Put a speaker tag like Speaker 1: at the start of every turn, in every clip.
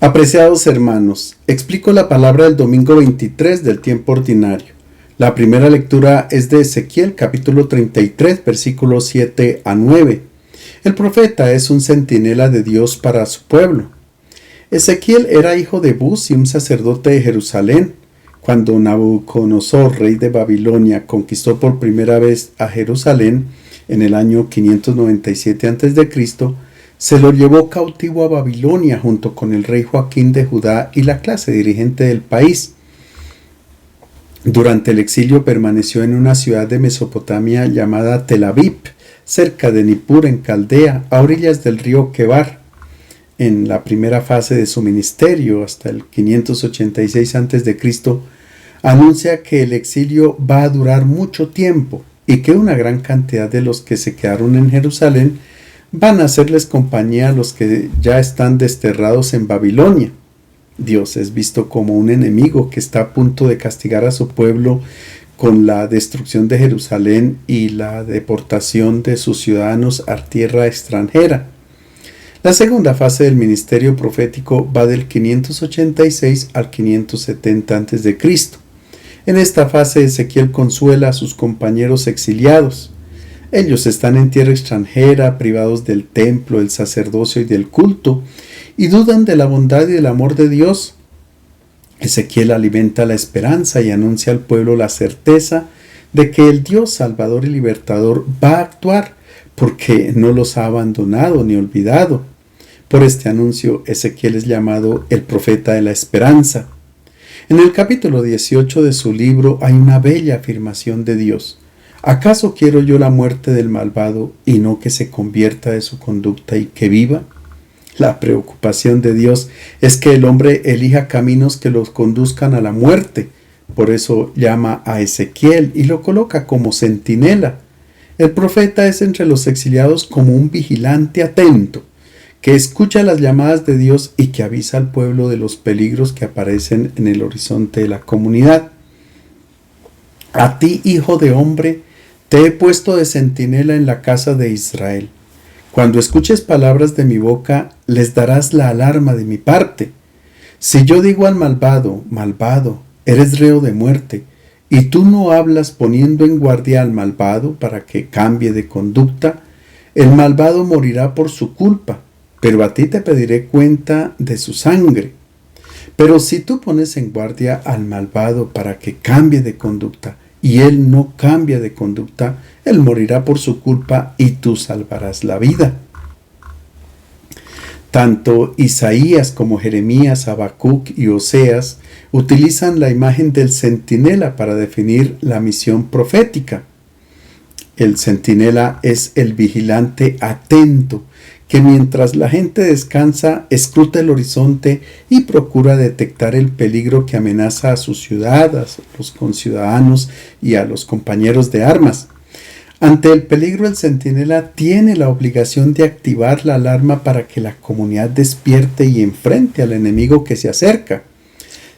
Speaker 1: Apreciados hermanos, explico la palabra del domingo 23 del tiempo ordinario. La primera lectura es de Ezequiel capítulo 33 versículos 7 a 9. El profeta es un centinela de Dios para su pueblo. Ezequiel era hijo de Buz y un sacerdote de Jerusalén. Cuando Nabucodonosor, rey de Babilonia, conquistó por primera vez a Jerusalén en el año 597 a.C., se lo llevó cautivo a Babilonia junto con el rey Joaquín de Judá y la clase dirigente del país. Durante el exilio permaneció en una ciudad de Mesopotamia llamada Tel Aviv, cerca de Nippur en Caldea, a orillas del río Quebar. En la primera fase de su ministerio, hasta el 586 a.C., anuncia que el exilio va a durar mucho tiempo y que una gran cantidad de los que se quedaron en Jerusalén van a hacerles compañía a los que ya están desterrados en Babilonia. Dios es visto como un enemigo que está a punto de castigar a su pueblo con la destrucción de Jerusalén y la deportación de sus ciudadanos a tierra extranjera. La segunda fase del ministerio profético va del 586 al 570 a.C. En esta fase Ezequiel consuela a sus compañeros exiliados. Ellos están en tierra extranjera, privados del templo, del sacerdocio y del culto, y dudan de la bondad y del amor de Dios. Ezequiel alimenta la esperanza y anuncia al pueblo la certeza de que el Dios Salvador y Libertador va a actuar, porque no los ha abandonado ni olvidado. Por este anuncio, Ezequiel es llamado el profeta de la esperanza. En el capítulo 18 de su libro hay una bella afirmación de Dios. ¿Acaso quiero yo la muerte del malvado y no que se convierta de su conducta y que viva? La preocupación de Dios es que el hombre elija caminos que los conduzcan a la muerte. Por eso llama a Ezequiel y lo coloca como centinela. El profeta es entre los exiliados como un vigilante atento, que escucha las llamadas de Dios y que avisa al pueblo de los peligros que aparecen en el horizonte de la comunidad. A ti, hijo de hombre, te he puesto de centinela en la casa de Israel. Cuando escuches palabras de mi boca, les darás la alarma de mi parte. Si yo digo al malvado, malvado, eres reo de muerte, y tú no hablas poniendo en guardia al malvado para que cambie de conducta, el malvado morirá por su culpa, pero a ti te pediré cuenta de su sangre. Pero si tú pones en guardia al malvado para que cambie de conducta, y él no cambia de conducta, él morirá por su culpa y tú salvarás la vida. Tanto Isaías como Jeremías, Habacuc y Oseas utilizan la imagen del centinela para definir la misión profética. El centinela es el vigilante atento, que mientras la gente descansa, escruta el horizonte y procura detectar el peligro que amenaza a su ciudad, a los conciudadanos y a los compañeros de armas. Ante el peligro, el centinela tiene la obligación de activar la alarma para que la comunidad despierte y enfrente al enemigo que se acerca.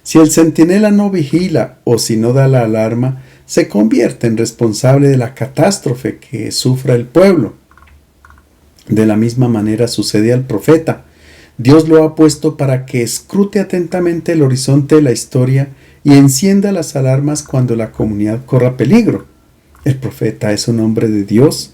Speaker 1: Si el centinela no vigila o si no da la alarma, se convierte en responsable de la catástrofe que sufra el pueblo. De la misma manera sucede al profeta. Dios lo ha puesto para que escrute atentamente el horizonte de la historia y encienda las alarmas cuando la comunidad corra peligro. El profeta es un hombre de Dios,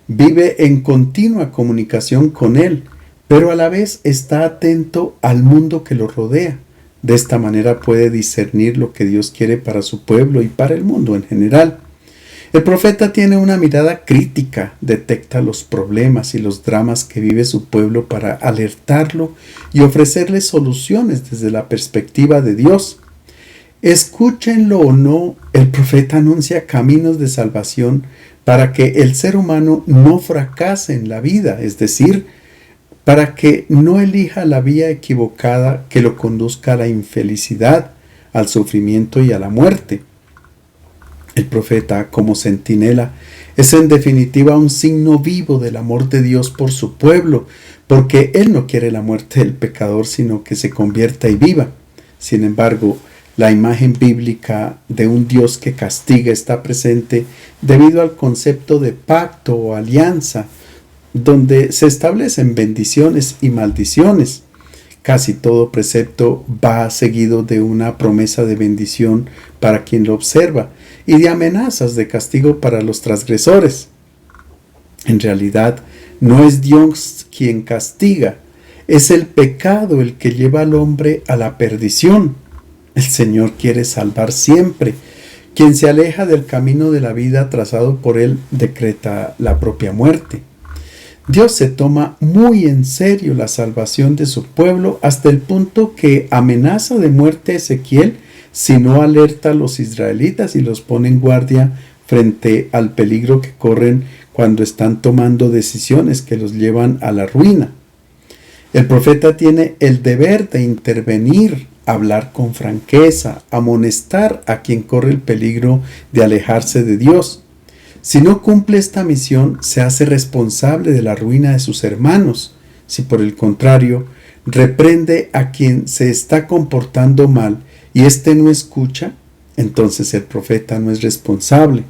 Speaker 1: vive en continua comunicación con Él, pero a la vez está atento al mundo que lo rodea. De esta manera puede discernir lo que Dios quiere para su pueblo y para el mundo en general. El profeta tiene una mirada crítica, detecta los problemas y los dramas que vive su pueblo para alertarlo y ofrecerle soluciones desde la perspectiva de Dios. Escúchenlo o no, el profeta anuncia caminos de salvación para que el ser humano no fracase en la vida, es decir, para que no elija la vía equivocada que lo conduzca a la infelicidad, al sufrimiento y a la muerte. El profeta, como centinela, es en definitiva un signo vivo del amor de Dios por su pueblo, porque Él no quiere la muerte del pecador, sino que se convierta y viva. Sin embargo, la imagen bíblica de un Dios que castiga está presente debido al concepto de pacto o alianza, donde se establecen bendiciones y maldiciones. Casi todo precepto va seguido de una promesa de bendición para quien lo observa y de amenazas de castigo para los transgresores. En realidad, no es Dios quien castiga, es el pecado el que lleva al hombre a la perdición. El Señor quiere salvar siempre. Quien se aleja del camino de la vida trazado por Él decreta la propia muerte. Dios se toma muy en serio la salvación de su pueblo hasta el punto que amenaza de muerte a Ezequiel si no alerta a los israelitas y los pone en guardia frente al peligro que corren cuando están tomando decisiones que los llevan a la ruina. El profeta tiene el deber de intervenir, hablar con franqueza, amonestar a quien corre el peligro de alejarse de Dios. Si no cumple esta misión, se hace responsable de la ruina de sus hermanos. Si por el contrario, reprende a quien se está comportando mal y éste no escucha, entonces el profeta no es responsable.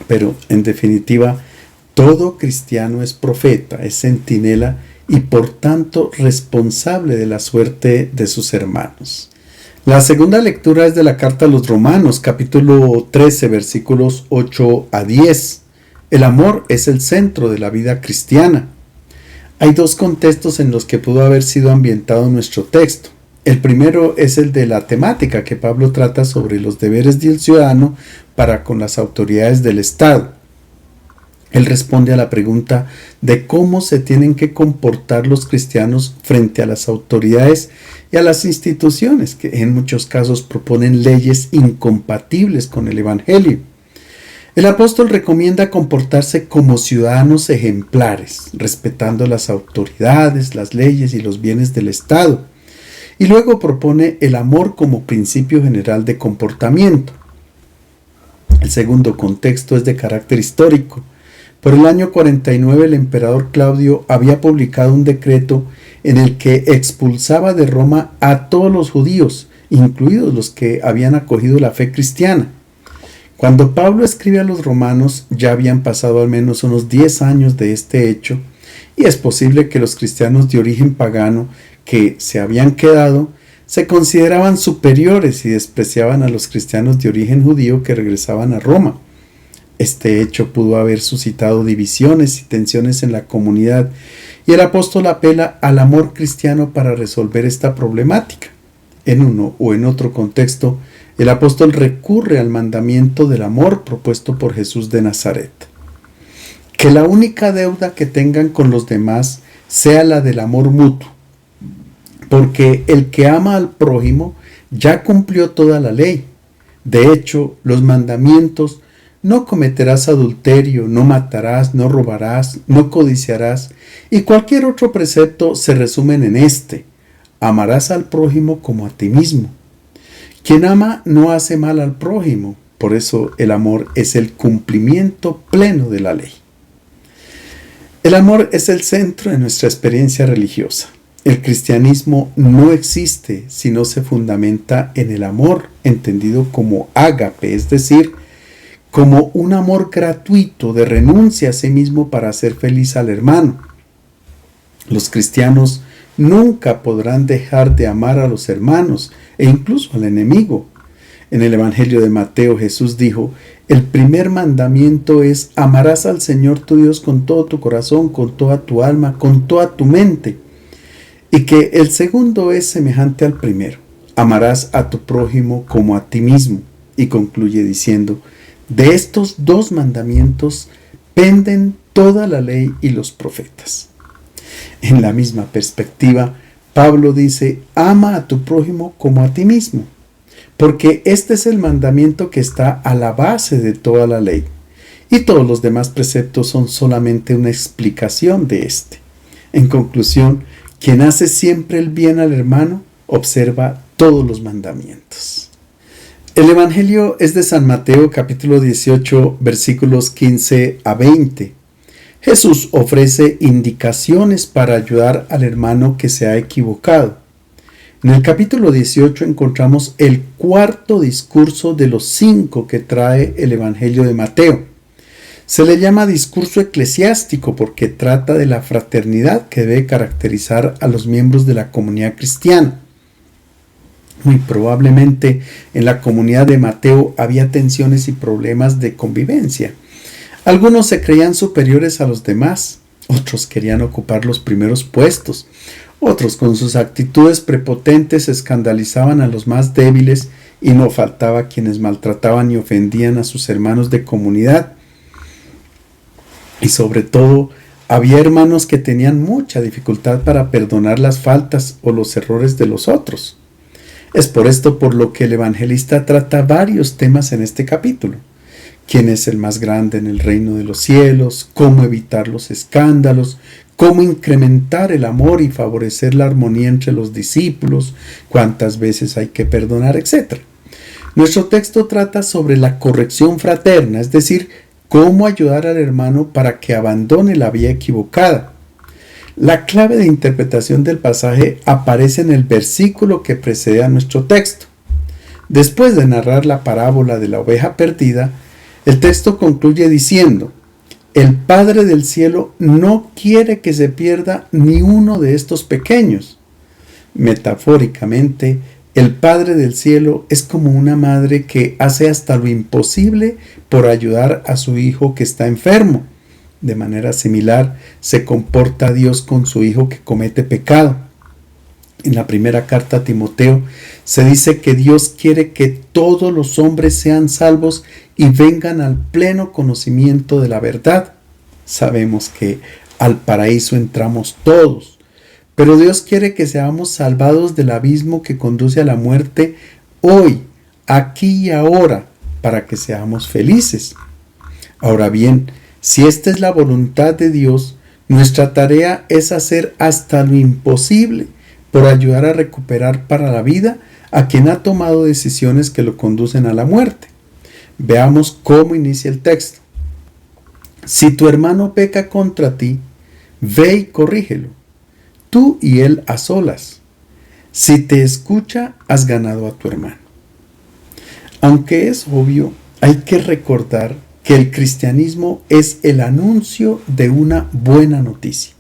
Speaker 1: Pero en definitiva, todo cristiano es profeta, es centinela y por tanto responsable de la suerte de sus hermanos. La segunda lectura es de la carta a los Romanos, capítulo 13, versículos 8 a 10. El amor es el centro de la vida cristiana. Hay dos contextos en los que pudo haber sido ambientado nuestro texto. El primero es el de la temática que Pablo trata sobre los deberes del ciudadano para con las autoridades del Estado. Él responde a la pregunta de cómo se tienen que comportar los cristianos frente a las autoridades y a las instituciones que en muchos casos proponen leyes incompatibles con el Evangelio. El apóstol recomienda comportarse como ciudadanos ejemplares, respetando las autoridades, las leyes y los bienes del Estado. Y luego propone el amor como principio general de comportamiento. El segundo contexto es de carácter histórico. Por el año 49 el emperador Claudio había publicado un decreto en el que expulsaba de Roma a todos los judíos, incluidos los que habían acogido la fe cristiana. Cuando Pablo escribe a los romanos ya habían pasado al menos unos 10 años de este hecho y es posible que los cristianos de origen pagano que se habían quedado se consideraban superiores y despreciaban a los cristianos de origen judío que regresaban a Roma. Este hecho pudo haber suscitado divisiones y tensiones en la comunidad y el apóstol apela al amor cristiano para resolver esta problemática. En uno o en otro contexto, el apóstol recurre al mandamiento del amor propuesto por Jesús de Nazaret. Que la única deuda que tengan con los demás sea la del amor mutuo, porque el que ama al prójimo ya cumplió toda la ley. De hecho, los mandamientos: no cometerás adulterio, no matarás, no robarás, no codiciarás, y cualquier otro precepto se resumen en este: amarás al prójimo como a ti mismo. Quien ama no hace mal al prójimo, por eso el amor es el cumplimiento pleno de la ley. El amor es el centro de nuestra experiencia religiosa. El cristianismo no existe si no se fundamenta en el amor, entendido como ágape, es decir, como un amor gratuito de renuncia a sí mismo para hacer feliz al hermano. Los cristianos nunca podrán dejar de amar a los hermanos e incluso al enemigo. En el Evangelio de Mateo, Jesús dijo: el primer mandamiento es: amarás al Señor tu Dios con todo tu corazón, con toda tu alma, con toda tu mente. Y que el segundo es semejante al primero: amarás a tu prójimo como a ti mismo. Y concluye diciendo: de estos dos mandamientos penden toda la ley y los profetas. En la misma perspectiva, Pablo dice: ama a tu prójimo como a ti mismo, porque este es el mandamiento que está a la base de toda la ley, y todos los demás preceptos son solamente una explicación de este. En conclusión, quien hace siempre el bien al hermano observa todos los mandamientos. El Evangelio es de San Mateo, capítulo 18, versículos 15 a 20. Jesús ofrece indicaciones para ayudar al hermano que se ha equivocado. En el capítulo 18 encontramos el cuarto discurso de los 5 que trae el Evangelio de Mateo. Se le llama discurso eclesiástico porque trata de la fraternidad que debe caracterizar a los miembros de la comunidad cristiana. Muy probablemente en la comunidad de Mateo había tensiones y problemas de convivencia. Algunos se creían superiores a los demás, otros querían ocupar los primeros puestos, otros con sus actitudes prepotentes escandalizaban a los más débiles y no faltaba quienes maltrataban y ofendían a sus hermanos de comunidad. Y sobre todo, había hermanos que tenían mucha dificultad para perdonar las faltas o los errores de los otros. Es por esto por lo que el evangelista trata varios temas en este capítulo. ¿Quién es el más grande en el reino de los cielos? ¿Cómo evitar los escándalos? ¿Cómo incrementar el amor y favorecer la armonía entre los discípulos? ¿Cuántas veces hay que perdonar? Etcétera. Nuestro texto trata sobre la corrección fraterna, es decir, cómo ayudar al hermano para que abandone la vía equivocada. La clave de interpretación del pasaje aparece en el versículo que precede a nuestro texto. Después de narrar la parábola de la oveja perdida, el texto concluye diciendo: el Padre del cielo no quiere que se pierda ni uno de estos pequeños. Metafóricamente, el Padre del cielo es como una madre que hace hasta lo imposible por ayudar a su hijo que está enfermo. De manera similar se comporta Dios con su hijo que comete pecado. En la primera carta a Timoteo se dice que Dios quiere que todos los hombres sean salvos y vengan al pleno conocimiento de la verdad. Sabemos que al paraíso entramos todos, pero Dios quiere que seamos salvados del abismo que conduce a la muerte hoy, aquí y ahora, para que seamos felices. Ahora bien, si esta es la voluntad de Dios, nuestra tarea es hacer hasta lo imposible por ayudar a recuperar para la vida a quien ha tomado decisiones que lo conducen a la muerte. Veamos cómo inicia el texto. Si tu hermano peca contra ti, ve y corrígelo, tú y él a solas. Si te escucha, has ganado a tu hermano. Aunque es obvio, hay que recordar que el cristianismo es el anuncio de una buena noticia.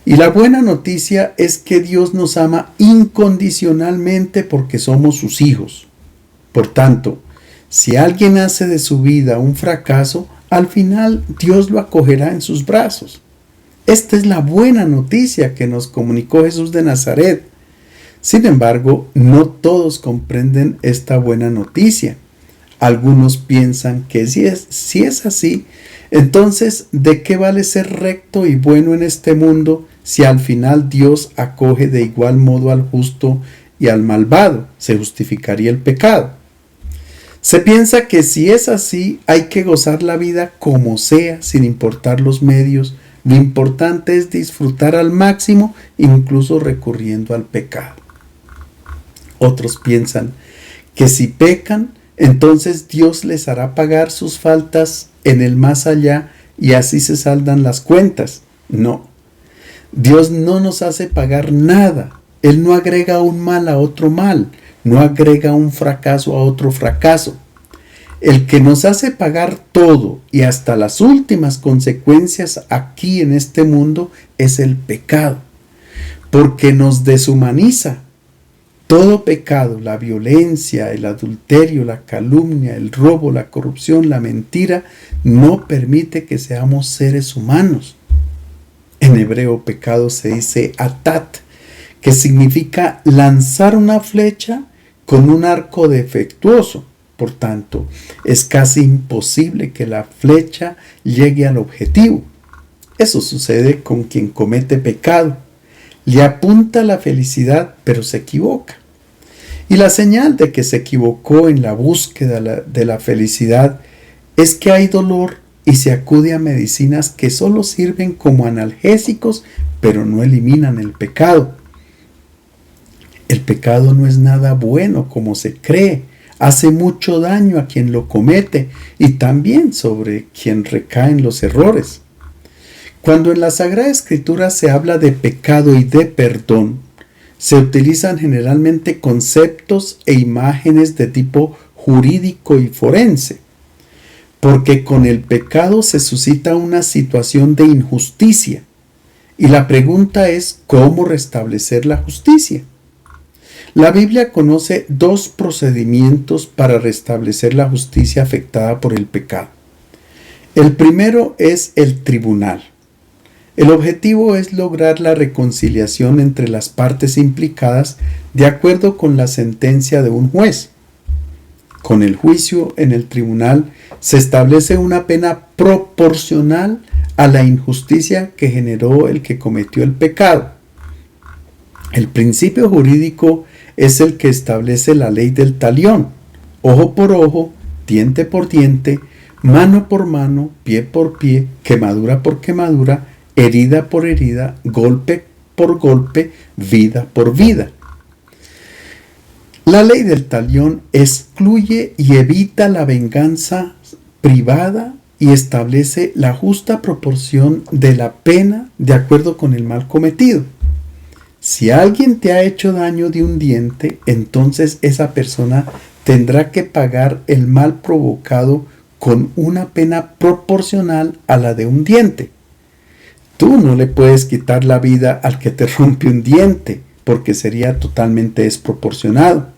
Speaker 1: Y la buena noticia es que Dios nos ama incondicionalmente porque somos sus hijos. Por tanto, si alguien hace de su vida un fracaso, al final Dios lo acogerá en sus brazos. Esta es la buena noticia que nos comunicó Jesús de Nazaret. Sin embargo, no todos comprenden esta buena noticia. Algunos piensan que si es así, entonces ¿de qué vale ser recto y bueno en este mundo si al final Dios acoge de igual modo al justo y al malvado? Se justificaría el pecado. Se piensa que si es así, hay que gozar la vida como sea, sin importar los medios. Lo importante es disfrutar al máximo, incluso recurriendo al pecado. Otros piensan que si pecan, entonces Dios les hará pagar sus faltas en el más allá y así se saldan las cuentas. No, Dios no nos hace pagar nada. Él no agrega un mal a otro mal, no agrega un fracaso a otro fracaso. El que nos hace pagar todo y hasta las últimas consecuencias aquí en este mundo es el pecado, porque nos deshumaniza. Todo pecado, la violencia, el adulterio, la calumnia, el robo, la corrupción, la mentira, no permite que seamos seres humanos. En hebreo, pecado se dice atat, que significa lanzar una flecha con un arco defectuoso. Por tanto, es casi imposible que la flecha llegue al objetivo. Eso sucede con quien comete pecado. Le apunta a la felicidad, pero se equivoca. Y la señal de que se equivocó en la búsqueda de la felicidad es que hay dolor y se acude a medicinas que solo sirven como analgésicos, pero no eliminan el pecado. El pecado no es nada bueno como se cree. Hace mucho daño a quien lo comete y también sobre quien recaen los errores. Cuando en la Sagrada Escritura se habla de pecado y de perdón, se utilizan generalmente conceptos e imágenes de tipo jurídico y forense. porque con el pecado se suscita una situación de injusticia. Y la pregunta es, ¿cómo restablecer la justicia? La Biblia conoce dos procedimientos para restablecer la justicia afectada por el pecado. El primero es el tribunal. El objetivo es lograr la reconciliación entre las partes implicadas de acuerdo con la sentencia de un juez. Con el juicio en el tribunal se establece una pena proporcional a la injusticia que generó el que cometió el pecado. El principio jurídico es el que establece la ley del talión: ojo por ojo, diente por diente, mano por mano, pie por pie, quemadura por quemadura, herida por herida, golpe por golpe, vida por vida. La ley del talión excluye y evita la venganza privada y establece la justa proporción de la pena de acuerdo con el mal cometido. Si alguien te ha hecho daño de un diente, entonces esa persona tendrá que pagar el mal provocado con una pena proporcional a la de un diente. Tú no le puedes quitar la vida al que te rompe un diente, porque sería totalmente desproporcionado.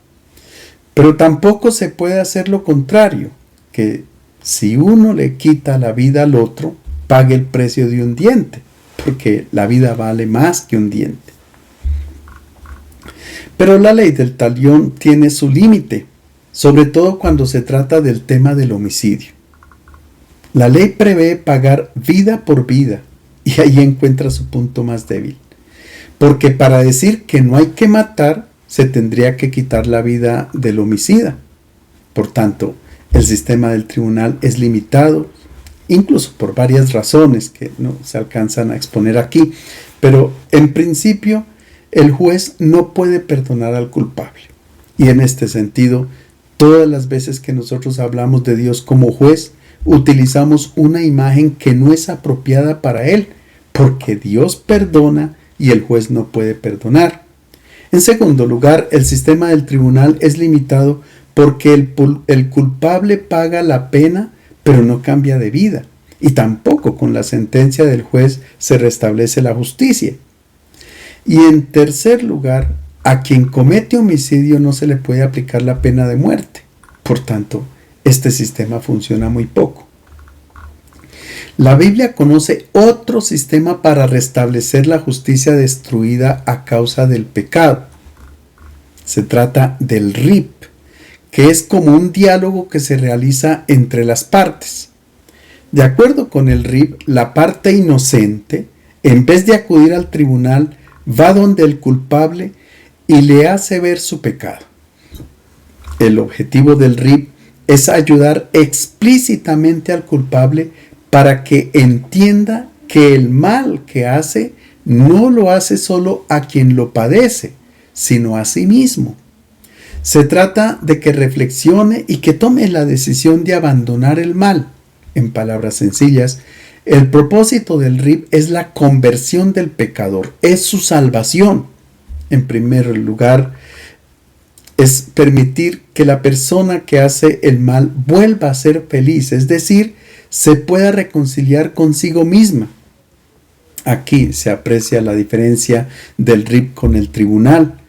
Speaker 1: Pero tampoco se puede hacer lo contrario, que si uno le quita la vida al otro, pague el precio de un diente, porque la vida vale más que un diente. Pero la ley del talión tiene su límite, sobre todo cuando se trata del tema del homicidio. La ley prevé pagar vida por vida, y ahí encuentra su punto más débil. Porque para decir que no hay que matar, se tendría que quitar la vida del homicida. Por tanto, el sistema del tribunal es limitado, incluso por varias razones que no se alcanzan a exponer aquí. Pero en principio, el juez no puede perdonar al culpable. Y en este sentido, todas las veces que nosotros hablamos de Dios como juez, utilizamos una imagen que no es apropiada para él, porque Dios perdona y el juez no puede perdonar. En segundo lugar, el sistema del tribunal es limitado porque el culpable paga la pena, pero no cambia de vida, y tampoco con la sentencia del juez se restablece la justicia. Y en tercer lugar, a quien comete homicidio no se le puede aplicar la pena de muerte. Por tanto, este sistema funciona muy poco. La Biblia conoce otro sistema para restablecer la justicia destruida a causa del pecado. Se trata del RIP, que es como un diálogo que se realiza entre las partes. De acuerdo con el RIP, la parte inocente, en vez de acudir al tribunal, va donde el culpable y le hace ver su pecado. El objetivo del RIP es ayudar explícitamente al culpable para que entienda que el mal que hace no lo hace solo a quien lo padece, sino a sí mismo. Se trata de que reflexione y que tome la decisión de abandonar el mal. En palabras sencillas, el propósito del RIP es la conversión del pecador, es su salvación. En primer lugar, es permitir que la persona que hace el mal vuelva a ser feliz, es decir, se pueda reconciliar consigo misma. Aquí se aprecia la diferencia del RIP con el tribunal.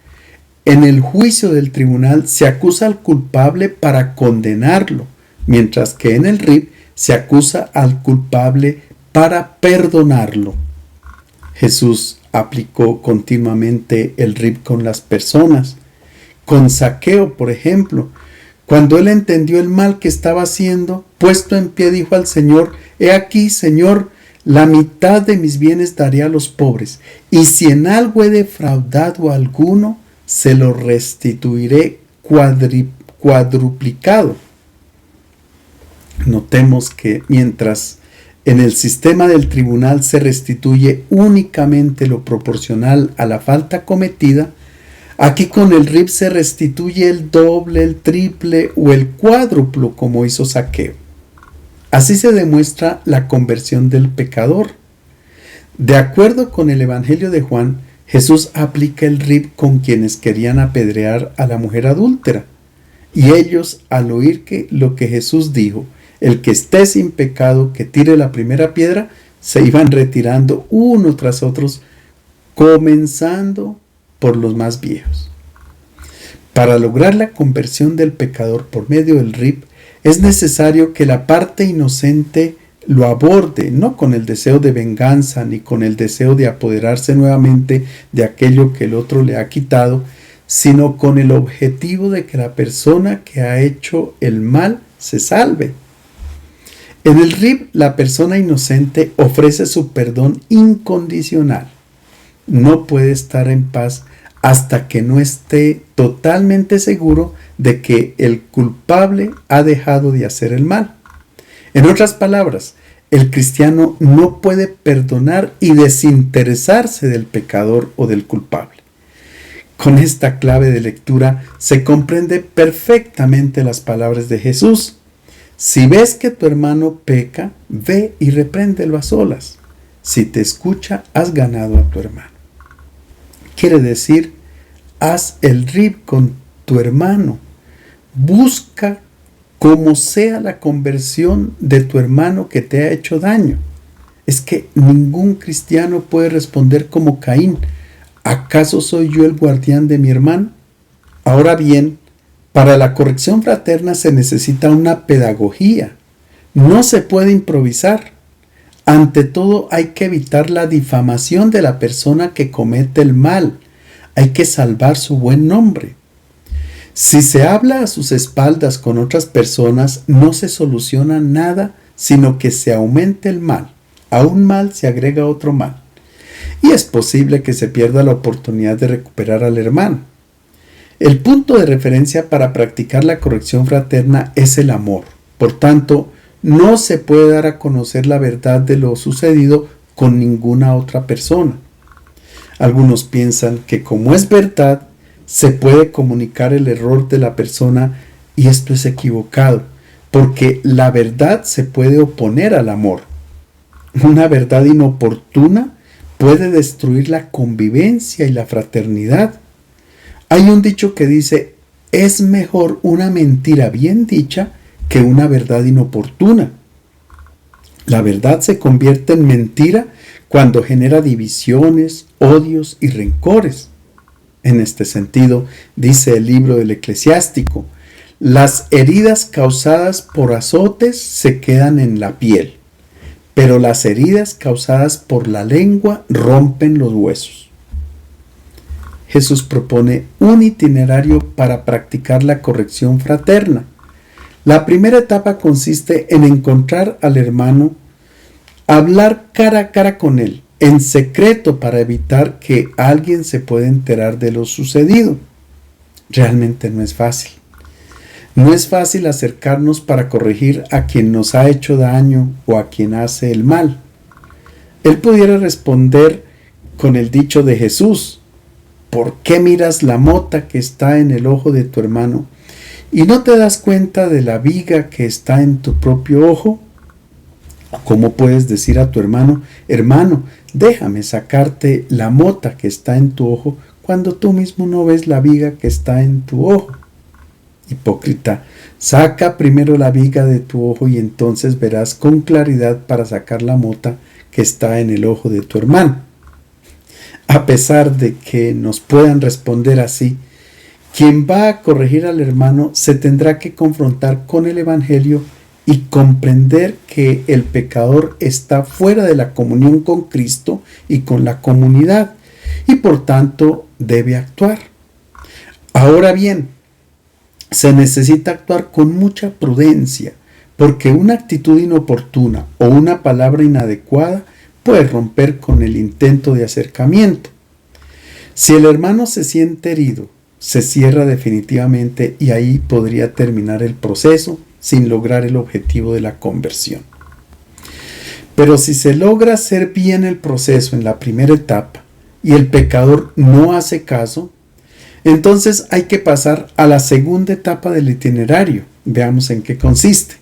Speaker 1: En el juicio del tribunal se acusa al culpable para condenarlo, mientras que en el RIP se acusa al culpable para perdonarlo. Jesús aplicó continuamente el RIP con las personas. Con Zaqueo, por ejemplo, cuando él entendió el mal que estaba haciendo, puesto en pie dijo al Señor: «He aquí, Señor, la mitad de mis bienes daré a los pobres, y si en algo he defraudado a alguno, se lo restituiré cuadruplicado». Notemos que mientras en el sistema del tribunal se restituye únicamente lo proporcional a la falta cometida, aquí con el RIP se restituye el doble, el triple o el cuádruplo como hizo Zaqueo. Así se demuestra la conversión del pecador. De acuerdo con el Evangelio de Juan, Jesús aplica el RIP con quienes querían apedrear a la mujer adúltera. Y ellos, al oír lo que Jesús dijo, el que esté sin pecado, que tire la primera piedra, se iban retirando uno tras otros, comenzando por los más viejos. Para lograr la conversión del pecador por medio del RIP, es necesario que la parte inocente lo aborde, no con el deseo de venganza ni con el deseo de apoderarse nuevamente de aquello que el otro le ha quitado, sino con el objetivo de que la persona que ha hecho el mal se salve. En el RIP, la persona inocente ofrece su perdón incondicional. No puede estar en paz hasta que no esté totalmente seguro de que el culpable ha dejado de hacer el mal. En otras palabras, el cristiano no puede perdonar y desinteresarse del pecador o del culpable. Con esta clave de lectura se comprende perfectamente las palabras de Jesús. Si ves que tu hermano peca, ve y repréndelo a solas. Si te escucha, has ganado a tu hermano. Quiere decir, haz el RIP con tu hermano. Busca como sea la conversión de tu hermano que te ha hecho daño. Es que ningún cristiano puede responder como Caín: ¿acaso soy yo el guardián de mi hermano? Ahora bien, para la corrección fraterna se necesita una pedagogía. No se puede improvisar. Ante todo, hay que evitar la difamación de la persona que comete el mal. Hay que salvar su buen nombre. Si se habla a sus espaldas con otras personas, no se soluciona nada, sino que se aumenta el mal. A un mal se agrega otro mal. Y es posible que se pierda la oportunidad de recuperar al hermano. El punto de referencia para practicar la corrección fraterna es el amor. Por tanto, no se puede dar a conocer la verdad de lo sucedido con ninguna otra persona. Algunos piensan que como es verdad, se puede comunicar el error de la persona, y esto es equivocado, porque la verdad se puede oponer al amor. Una verdad inoportuna puede destruir la convivencia y la fraternidad. Hay un dicho que dice: es mejor una mentira bien dicha que una verdad inoportuna. La verdad se convierte en mentira cuando genera divisiones, odios y rencores. En este sentido, dice el libro del Eclesiástico: las heridas causadas por azotes se quedan en la piel, pero las heridas causadas por la lengua rompen los huesos. Jesús propone un itinerario para practicar la corrección fraterna. La primera etapa consiste en encontrar al hermano, hablar cara a cara con él, en secreto, para evitar que alguien se pueda enterar de lo sucedido. Realmente no es fácil. No es fácil acercarnos para corregir a quien nos ha hecho daño o a quien hace el mal. Él pudiera responder con el dicho de Jesús: ¿por qué miras la mota que está en el ojo de tu hermano y no te das cuenta de la viga que está en tu propio ojo? ¿Cómo puedes decir a tu hermano: hermano, déjame sacarte la mota que está en tu ojo, cuando tú mismo no ves la viga que está en tu ojo? Hipócrita, saca primero la viga de tu ojo y entonces verás con claridad para sacar la mota que está en el ojo de tu hermano. A pesar de que nos puedan responder así, quien va a corregir al hermano se tendrá que confrontar con el Evangelio y comprender que el pecador está fuera de la comunión con Cristo y con la comunidad, y por tanto debe actuar. Ahora bien, se necesita actuar con mucha prudencia, porque una actitud inoportuna o una palabra inadecuada puede romper con el intento de acercamiento. Si el hermano se siente herido, se cierra definitivamente, y ahí podría terminar el proceso sin lograr el objetivo de la conversión. Pero si se logra hacer bien el proceso en la primera etapa y el pecador no hace caso, entonces hay que pasar a la segunda etapa del itinerario. Veamos en qué consiste.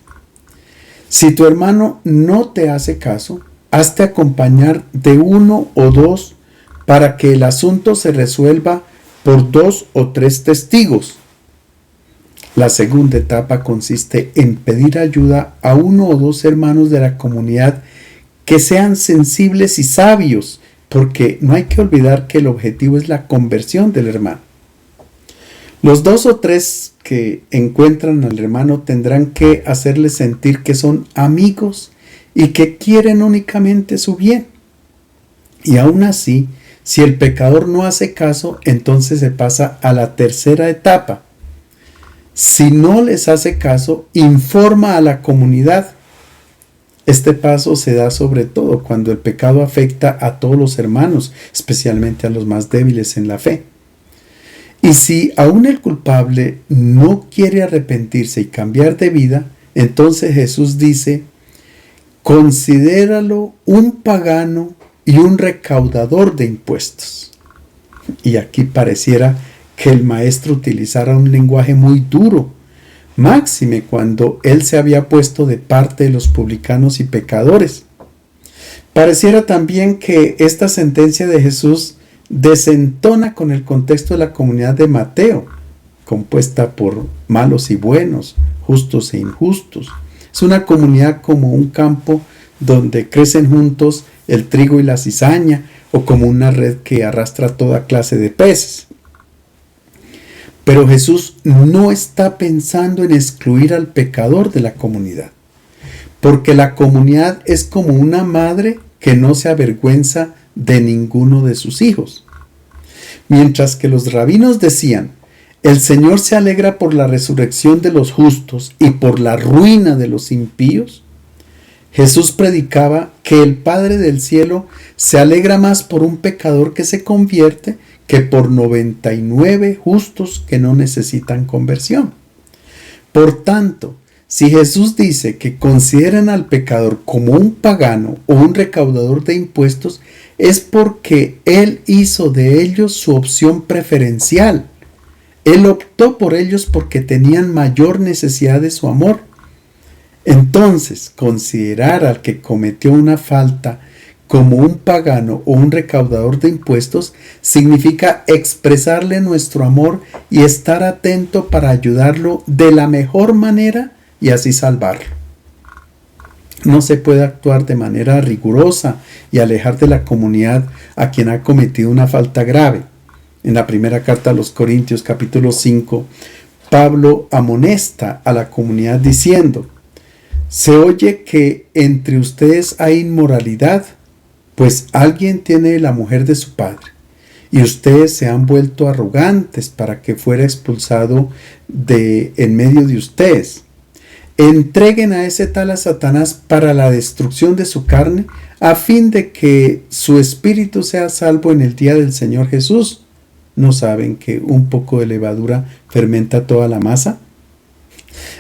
Speaker 1: Si tu hermano no te hace caso, hazte acompañar de uno o dos para que el asunto se resuelva por 2 o 3 testigos. La segunda etapa consiste en pedir ayuda a uno o dos hermanos de la comunidad que sean sensibles y sabios, porque no hay que olvidar que el objetivo es la conversión del hermano. Los dos o tres que encuentran al hermano tendrán que hacerle sentir que son amigos y que quieren únicamente su bien. Y aún así, si el pecador no hace caso, entonces se pasa a la tercera etapa. Si no les hace caso, informa a la comunidad. Este paso se da sobre todo cuando el pecado afecta a todos los hermanos, especialmente a los más débiles en la fe. Y si aún el culpable no quiere arrepentirse y cambiar de vida, entonces Jesús dice: considéralo un pagano y un recaudador de impuestos. Y aquí pareciera que el maestro utilizara un lenguaje muy duro, máxime cuando él se había puesto de parte de los publicanos y pecadores. Pareciera también que esta sentencia de Jesús desentona con el contexto de la comunidad de Mateo, compuesta por malos y buenos, justos e injustos. Es una comunidad como un campo donde crecen juntos el trigo y la cizaña, o como una red que arrastra toda clase de peces. Pero Jesús no está pensando en excluir al pecador de la comunidad, porque la comunidad es como una madre que no se avergüenza de ninguno de sus hijos. Mientras que los rabinos decían: el Señor se alegra por la resurrección de los justos y por la ruina de los impíos, Jesús predicaba que el Padre del cielo se alegra más por un pecador que se convierte que por 99 justos que no necesitan conversión. Por tanto, si Jesús dice que consideren al pecador como un pagano o un recaudador de impuestos, es porque Él hizo de ellos su opción preferencial. Él optó por ellos porque tenían mayor necesidad de su amor. Entonces, considerar al que cometió una falta como un pagano o un recaudador de impuestos significa expresarle nuestro amor y estar atento para ayudarlo de la mejor manera y así salvarlo. No se puede actuar de manera rigurosa y alejar de la comunidad a quien ha cometido una falta grave. En la primera carta a los Corintios, capítulo 5, Pablo amonesta a la comunidad diciendo: se oye que entre ustedes hay inmoralidad, pues alguien tiene la mujer de su padre, y ustedes se han vuelto arrogantes para que fuera expulsado de en medio de ustedes. Entreguen a ese tal a Satanás para la destrucción de su carne, a fin de que su espíritu sea salvo en el día del Señor Jesús. ¿No saben que un poco de levadura fermenta toda la masa?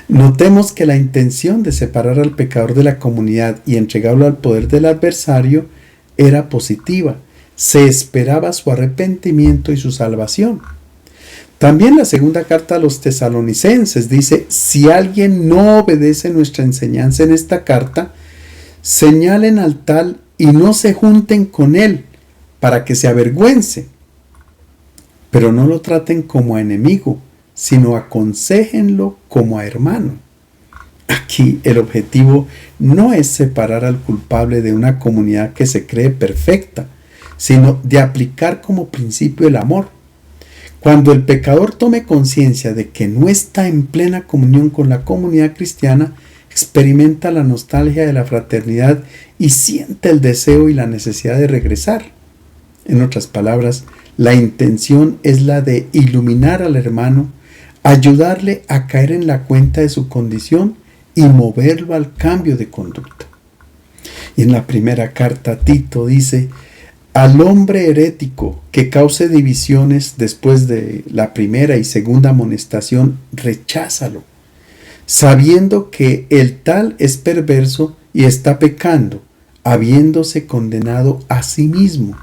Speaker 1: Notemos que la intención de separar al pecador de la comunidad y entregarlo al poder del adversario era positiva. Se esperaba su arrepentimiento y su salvación. También la segunda carta a los tesalonicenses dice: si alguien no obedece nuestra enseñanza en esta carta, señalen al tal y no se junten con él para que se avergüence. Pero no lo traten como a enemigo, sino aconséjenlo como a hermano. Aquí el objetivo no es separar al culpable de una comunidad que se cree perfecta, sino de aplicar como principio el amor. Cuando el pecador tome conciencia de que no está en plena comunión con la comunidad cristiana, experimenta la nostalgia de la fraternidad y siente el deseo y la necesidad de regresar. En otras palabras, la intención es la de iluminar al hermano, ayudarle a caer en la cuenta de su condición y moverlo al cambio de conducta. Y en la primera carta Tito dice: al hombre herético que cause divisiones después de la primera y segunda amonestación, recházalo, sabiendo que el tal es perverso y está pecando, habiéndose condenado a sí mismo.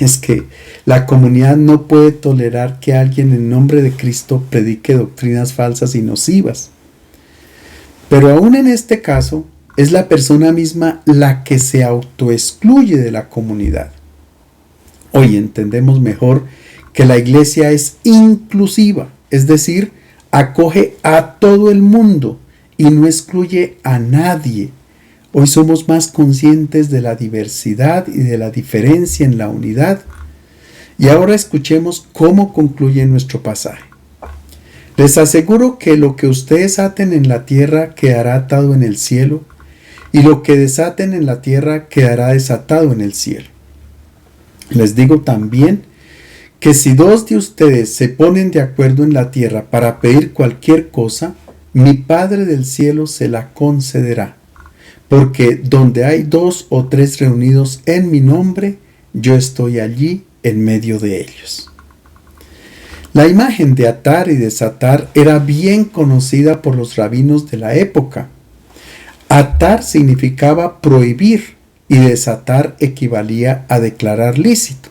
Speaker 1: Es que la comunidad no puede tolerar que alguien en nombre de Cristo predique doctrinas falsas y nocivas. Pero aún en este caso, es la persona misma la que se autoexcluye de la comunidad. Hoy entendemos mejor que la iglesia es inclusiva, es decir, acoge a todo el mundo y no excluye a nadie. Hoy somos más conscientes de la diversidad y de la diferencia en la unidad. Y ahora escuchemos cómo concluye nuestro pasaje. Les aseguro que lo que ustedes aten en la tierra quedará atado en el cielo, y lo que desaten en la tierra quedará desatado en el cielo. Les digo también que si dos de ustedes se ponen de acuerdo en la tierra para pedir cualquier cosa, mi Padre del cielo se la concederá. Porque donde hay 2 o 3 reunidos en mi nombre, yo estoy allí en medio de ellos. La imagen de atar y desatar era bien conocida por los rabinos de la época. Atar significaba prohibir y desatar equivalía a declarar lícito.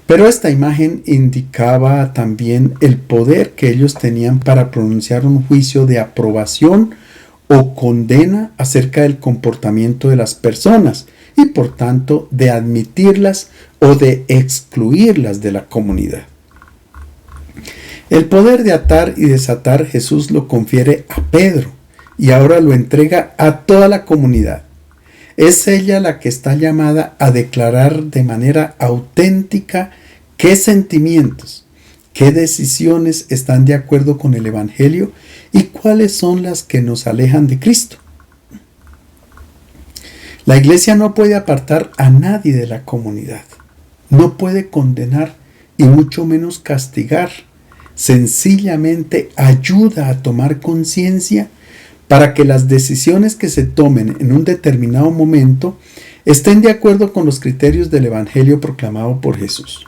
Speaker 1: Pero esta imagen indicaba también el poder que ellos tenían para pronunciar un juicio de aprobación o condena acerca del comportamiento de las personas y por tanto de admitirlas o de excluirlas de la comunidad. El poder de atar y desatar Jesús lo confiere a Pedro y ahora lo entrega a toda la comunidad. Es ella la que está llamada a declarar de manera auténtica qué sentimientos, qué decisiones están de acuerdo con el Evangelio y cuáles son las que nos alejan de Cristo. La iglesia no puede apartar a nadie de la comunidad, no puede condenar y mucho menos castigar. Sencillamente ayuda a tomar conciencia para que las decisiones que se tomen en un determinado momento estén de acuerdo con los criterios del Evangelio proclamado por Jesús.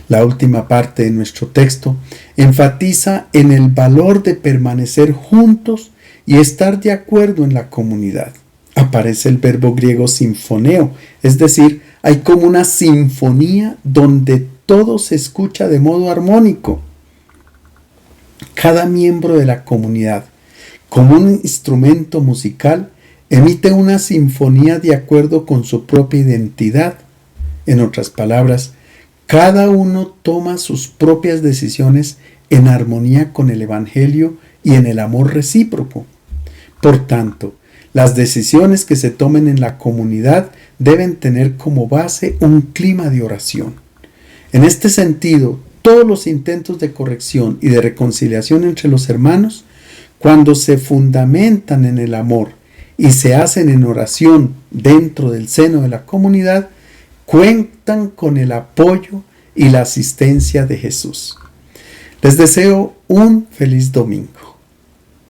Speaker 1: La última parte de nuestro texto enfatiza en el valor de permanecer juntos y estar de acuerdo en la comunidad. Aparece el verbo griego sinfoneo, es decir, hay como una sinfonía donde todo se escucha de modo armónico. Cada miembro de la comunidad, como un instrumento musical, emite una sinfonía de acuerdo con su propia identidad. En otras palabras, cada uno toma sus propias decisiones en armonía con el Evangelio y en el amor recíproco. Por tanto, las decisiones que se tomen en la comunidad deben tener como base un clima de oración. En este sentido, todos los intentos de corrección y de reconciliación entre los hermanos, cuando se fundamentan en el amor y se hacen en oración dentro del seno de la comunidad, cuentan con el apoyo y la asistencia de Jesús. Les deseo un feliz domingo.